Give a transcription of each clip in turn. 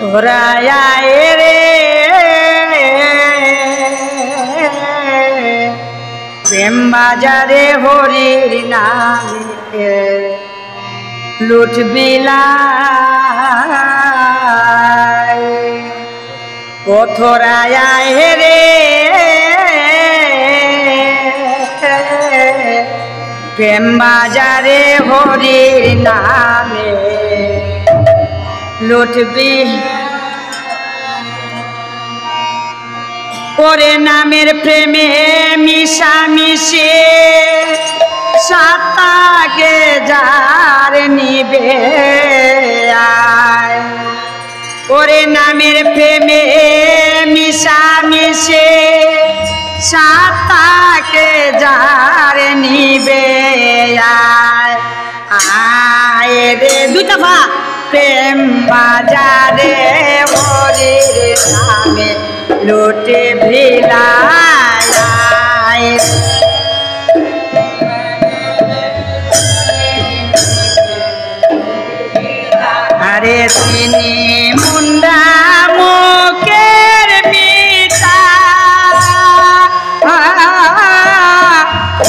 তোরায়া রে প্রেম বাজারে হরির নামে লুটবিলায় ও তোরায়া রে প্রেম বাজারে হরির নামে লুটবি ওরে নামের প্রেমে মিশামিশে সাতাকে যার নিবে আয় ওরে নামের প্রেমে মিশামিশে সাতাকে যার নিবে আয় আয় রে দুইটা ভা প্রেম বাজারে হরির নামে লুটে ভিলায় আরে তিনি মুন্ডা মুখের মিঠা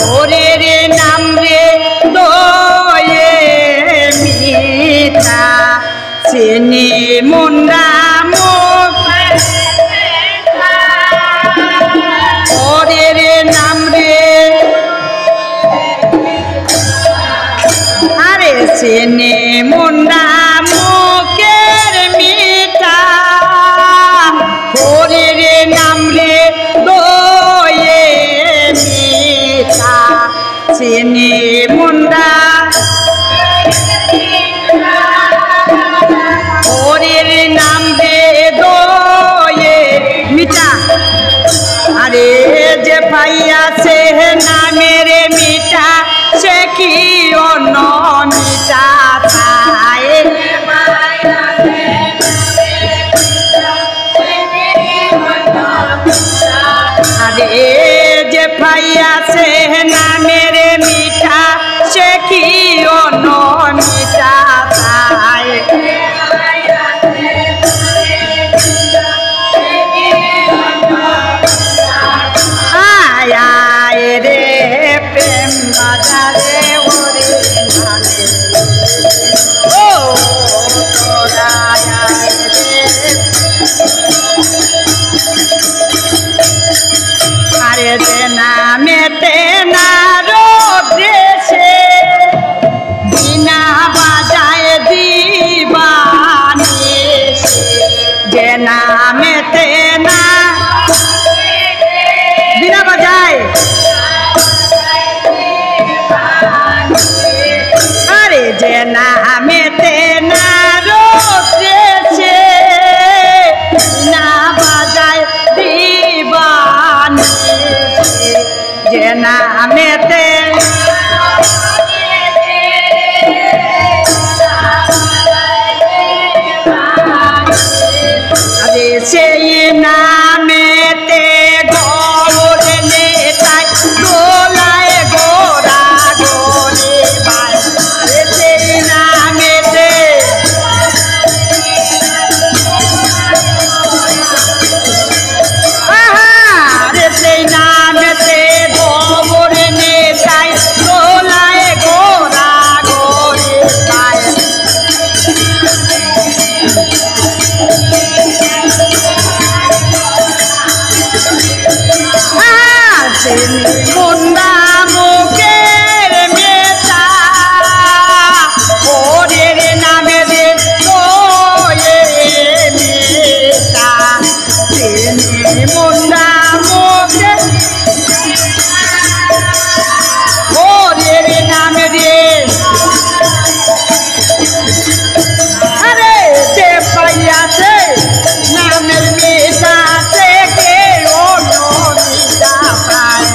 হরির নাম রে দয়ে মিঠা তিনি মুন্ডা হরির নাম রে আরে চিনি মুন্ডা মুখের মিঠা হরির নাম রে দয়ে মিঠা চিনি মুন্ডা হরির নাম রে দয়ে মিঠা আরে যে পাইয়াছে নামের মিঠা সে কি অন্য মিঠা পায় আরে যে পাইয়াছে নামের মিঠা সে কি অন্য মিঠা পায় রে প্রেম বাজারে হরির নামে ও তোরায়া রে আরে যে নামেতে না রোদেশে বিনা বাজায় দিবানি যে নামেতে না বিনা বাজায় আরে যে নামেতে না রোদেশে না বাজায় দিবানি যে নামেতে আরে সেই নামেতে গৌর নেতায় দোলায় গোরা গোরে বাই আরে সেই নামেতে আরে সেই নামেতে গৌর নেতায় দোলায় গোরা গোরে বাই মুন্ডা মুখের মেটা হরির নামে রে দয়ে মেটা তিনি মুন্ডা মুখে হরির নামে রে আরে যে পাইয়াছে নামের মেটা সে কে অন্য মিঠা পায়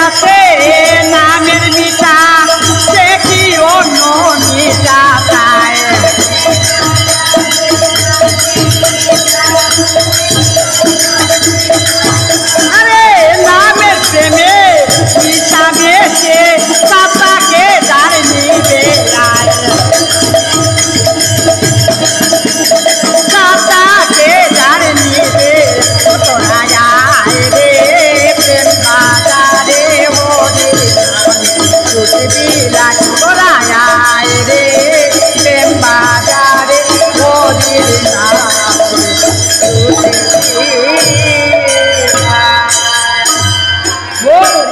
আছে নামের মিঠা সে কি অন্য মিঠা চায় আরে নামের প্রেমে মিঠা মেশে চাচাকে যার নিবে আয় চাচাকে যার নিবে তোরা আয় রে প্রেম বাজারে ওরে বিলায় তোরা আয় রে